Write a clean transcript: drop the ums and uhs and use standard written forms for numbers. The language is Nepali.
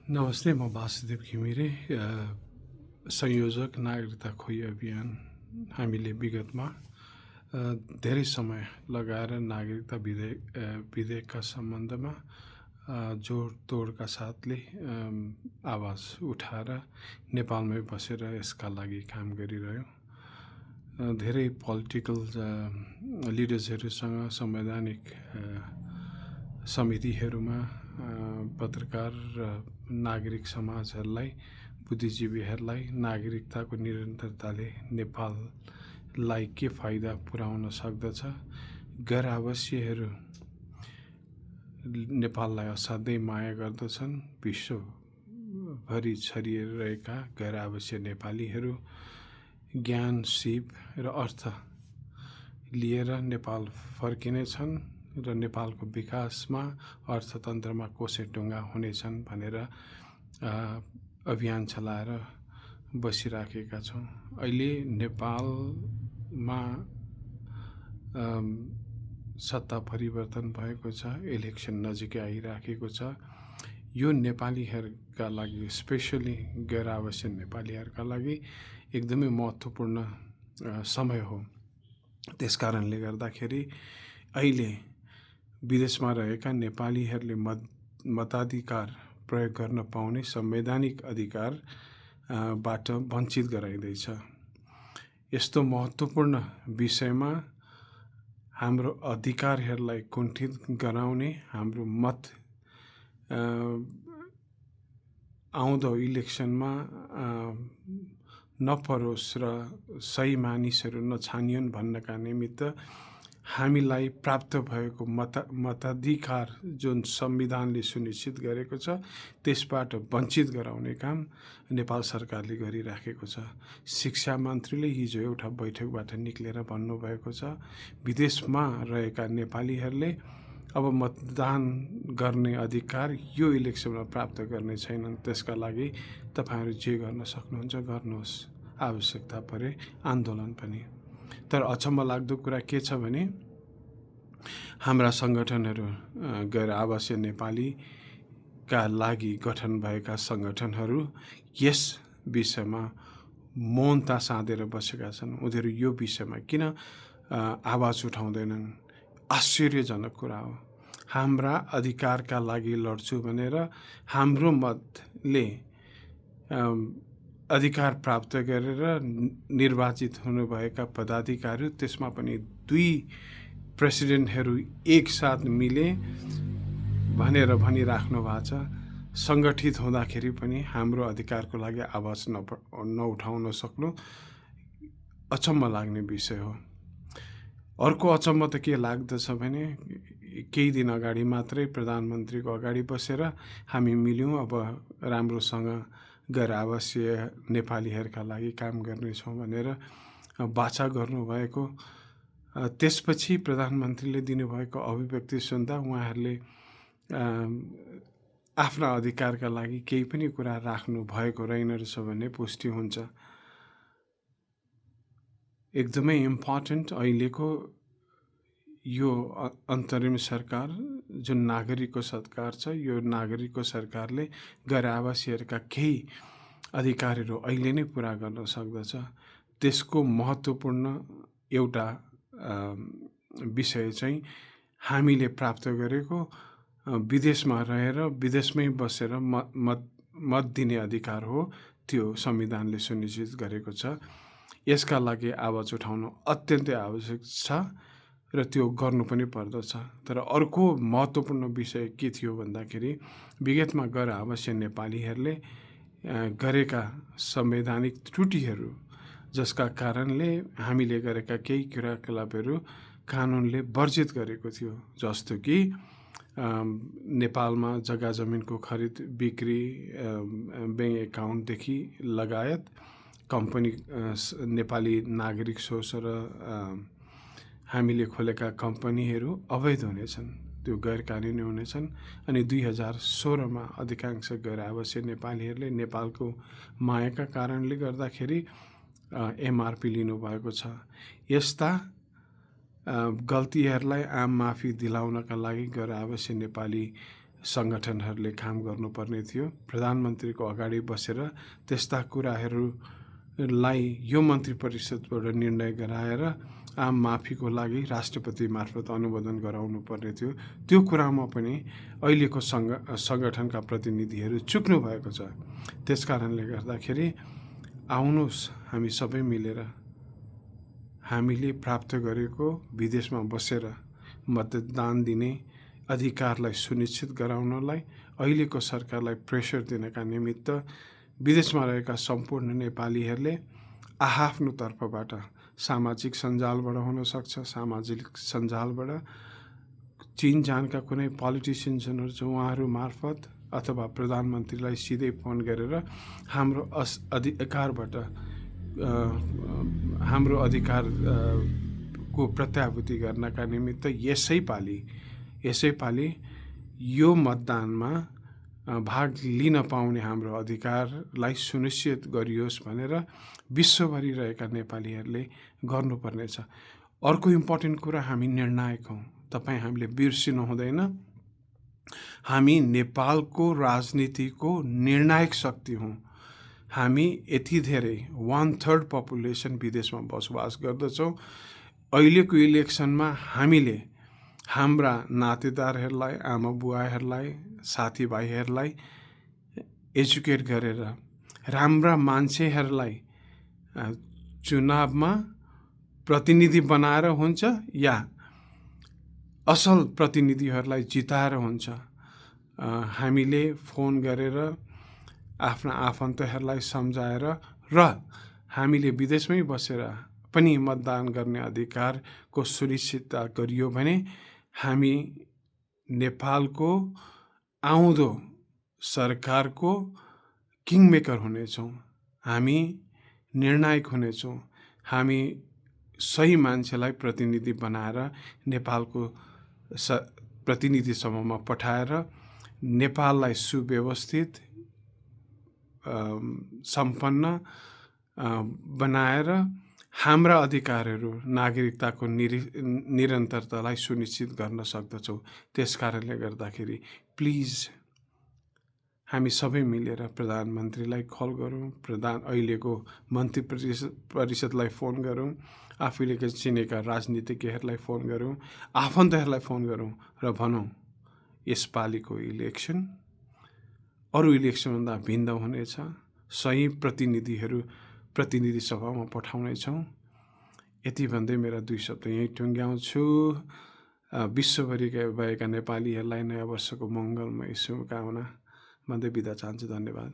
नमस्ते, म वासुदेव घिमिरे, संयोजक नागरिकता खोइ अभियान। हामीले विगतमा धेरै समय लगाएर नागरिकता विधेयकका सम्बन्धमा जोडतोडका साथले आवाज उठाएर नेपालमै बसेर यसका लागि काम गरिरह्यौँ। धेरै पोलिटिकल लिडर्सहरूसँग संवैधानिक समितिहरूमा पत्रकार र नागरिक समाजहरूलाई, बुद्धिजीवीहरूलाई नागरिकताको निरन्तरताले नेपाललाई के फाइदा पुर्याउन सक्दछ, गैर आवासीयहरू नेपाललाई असाध्यै माया गर्दछन्, विश्वभरि छरिएर रहेका गैर आवासीय नेपालीहरू ज्ञान, सिप र अर्थ लिएर नेपाल फर्किनेछन् र नेपालको विकासमा, अर्थतन्त्रमा कोसेटुङ्गा हुनेछन् भनेर अभियान चलाएर बसिराखेका छौँ। अहिले नेपालमा सत्ता परिवर्तन भएको छ, इलेक्सन नजिकै आइराखेको छ। यो नेपालीहरूका लागि, स्पेसली गैर आवासीय नेपालीहरूका लागि एकदमै महत्त्वपूर्ण समय हो। त्यसकारणले गर्दाखेरि अहिले विदेशमा रहेका नेपालीहरूले मताधिकार प्रयोग गर्न पाउने संवैधानिक अधिकारबाट वञ्चित गराइँदैछ। यस्तो महत्त्वपूर्ण विषयमा हाम्रो अधिकारहरूलाई कुण्ठित गराउने, हाम्रो मत आउँदो इलेक्सनमा नपरोस् र सही मानिसहरू नछानियोन् भन्नका निमित्त हामीलाई प्राप्त भएको मताधिकार जुन संविधानले सुनिश्चित गरेको छ त्यसबाट वञ्चित गराउने काम नेपाल सरकारले गरिराखेको छ। शिक्षा मन्त्रीले हिजो एउटा बैठकबाट निक्लेर भन्नुभएको छ, विदेशमा रहेका नेपालीहरूले अब मतदान गर्ने अधिकार यो इलेक्सनमा प्राप्त गर्ने छैनन्। त्यसका लागि तपाईहरू जे गर्न सक्नुहुन्छ गर्नुहोस्, आवश्यकता परे आन्दोलन पनि। तर अचम्म लाग्दो कुरा के छ भने हाम्रा सङ्गठनहरू, गैर आवासीय नेपालीका लागि गठन भएका सङ्गठनहरू यस विषयमा मौनता साधेर बसेका छन्। उनीहरू यो विषयमा किन आवाज उठाउँदैनन्? आश्चर्यजनक कुरा हो। हाम्रा अधिकारका लागि लड्छु भनेर हाम्रो मतले अधिकार प्राप्त गरेर निर्वाचित हुनुभएका पदाधिकारीहरू, त्यसमा पनि 2 प्रेसिडेन्टहरू एकसाथ मिले भनेर भनिराख्नु भएको छ। सङ्गठित हुँदाखेरि पनि हाम्रो अधिकारको लागि आवाज नउठाउन सक्नु अचम्म लाग्ने विषय हो। अर्को अचम्म त के लाग्दछ भने केही दिन अगाडि मात्रै प्रधानमन्त्रीको अगाडि बसेर हामी मिल्यौँ, अब राम्रोसँग गैर आवासीय नेपालीहरूका लागि काम गर्नेछौँ भनेर वाचा गर्नुभएको। त्यसपछि प्रधानमन्त्रीले दिनुभएको अभिव्यक्ति सुन्दा उहाँहरूले आफ्ना अधिकारका लागि केही पनि कुरा राख्नु भएको रहेन रहेछ भन्ने पुष्टि हुन्छ। एकदमै इम्पोर्टेन्ट अहिलेको यो अन्तरिम सरकार जुन नागरिकको सरकार छ, यो नागरिकको सरकारले गैर आवासीयहरूका केही अधिकारहरू अहिले नै पुरा गर्न सक्दछ। त्यसको महत्त्वपूर्ण एउटा विषय चाहिँ हामीले प्राप्त गरेको विदेशमा रहेर विदेशमै बसेर मत दिने अधिकार हो। त्यो संविधानले सुनिश्चित गरेको छ। यसका लागि आवाज उठाउनु अत्यन्तै आवश्यक छ र त्यो गर्नु पनि पर्दछ। तर अर्को महत्त्वपूर्ण विषय के थियो भन्दाखेरि विगतमा गैर आवासीय नेपालीहरूले गरेका संवैधानिक त्रुटिहरू, जसका कारणले हामीले गरेका केही क्रियाकलापहरू कानुनले वर्जित गरेको थियो। जस्तो कि नेपालमा जग्गा जमिनको खरिद बिक्री, ब्याङ्क एकाउन्टदेखि लगायत कम्पनी, नेपाली नागरिक सोचेर हामीले खोलेका कम्पनीहरू अवैध हुनेछन्, त्यो गैर कानुनी हुनेछन्। अनि 2016मा अधिकांश गैर आवासीय नेपालीहरूले नेपालको मायाका कारणले गर्दाखेरि एमआरपी लिनुभएको छ। यस्ता गल्तीहरूलाई आम माफी दिलाउनका लागि गैर आवासीय नेपाली सङ्गठनहरूले काम गर्नुपर्ने थियो। प्रधानमन्त्रीको अगाडि बसेर त्यस्ता कुराहरूलाई यो मन्त्री परिषदबाट निर्णय गराएर आम माफीको लागि राष्ट्रपति मार्फत अनुमोदन गराउनु पर्ने थियो। त्यो कुरामा पनि अहिलेको सङ्गठनका प्रतिनिधिहरू चुक्नु भएको छ। त्यसकारणले गर्दाखेरि आउनुहोस् हामी सबै मिलेर हामीले प्राप्त गरेको विदेशमा बसेर मतदान दिने अधिकारलाई सुनिश्चित गराउनलाई अहिलेको सरकारलाई प्रेसर दिनका निमित्त विदेशमा रहेका सम्पूर्ण नेपालीहरूले आआफ्नो तर्फबाट सामाजिक सञ्जालबाट हुनसक्छ, सामाजिक सञ्जालबाट चिनजानका कुनै पोलिटिसियन्सहरू छ उहाँहरू मार्फत अथवा प्रधानमन्त्रीलाई सिधै फोन गरेर हाम्रो अधिकारको प्रत्याभूति गर्नका निमित्त यसैपालि यो मतदानमा भाग लिन पाउने हाम्रो अधिकारलाई सुनिश्चित गरियोस् भनेर विश्वभरि रहेका नेपालीहरूले गर्नुपर्नेछ। अर्को इम्पोर्टेन्ट कुरा, हामी निर्णायक हौँ। तपाईँ हामीले बिर्सिनु हुँदैन। हामी नेपालको राजनीतिको निर्णायक शक्ति हौँ। हामी यति धेरै 1/3 पपुलेसन विदेशमा बसोबास गर्दछौँ। अहिलेको इलेक्सनमा हामीले हाम्रा नातेदारहरूलाई, आमा बुवाहरूलाई, साथीभाइहरूलाई एजुकेट गरेर राम्रा मान्छेहरूलाई चुनावमा प्रतिनिधि बनाएर हुन्छ या असल प्रतिनिधिहरूलाई जिताएर हुन्छ। हामीले फोन गरेर आफ्ना आफन्तहरूलाई सम्झाएर र हामीले विदेशमै बसेर पनि मतदान गर्ने अधिकारको सुनिश्चितता गरियो भने हामी नेपालको आउँदो सरकारको किङमेकर हुनेछौँ। हामी निर्णायक हुनेछौँ। हामी सही मान्छेलाई प्रतिनिधि बनाएर नेपालको प्रतिनिधि सभामा पठाएर नेपाललाई सुव्यवस्थित सम्पन्न बनाएर हाम्रा अधिकारहरू, नागरिकताको निरन्तरतालाई सुनिश्चित गर्न सक्दछौँ। त्यसकारणले गर्दाखेरि प्लिज हामी सबै मिलेर प्रधानमन्त्रीलाई कल गरौँ, अहिलेको मन्त्री परिषदलाई फोन गरौँ, आफूले चिनेका राजनीतिज्ञहरूलाई फोन गरौँ, आफन्तहरूलाई फोन गरौँ र भनौँ यसपालिको इलेक्सन अरू इलेक्सनभन्दा भिन्न हुनेछ। सही प्रतिनिधि सभामा पठाउनेछौँ। यति भन्दै मेरा 2 शब्द यहीँ टुङ्ग्याउँछु। विश्वभरि भएका नेपालीहरूलाई नयाँ वर्षको मङ्गलमय शुभकामना भन्दै बिदा चाहन्छु। धन्यवाद।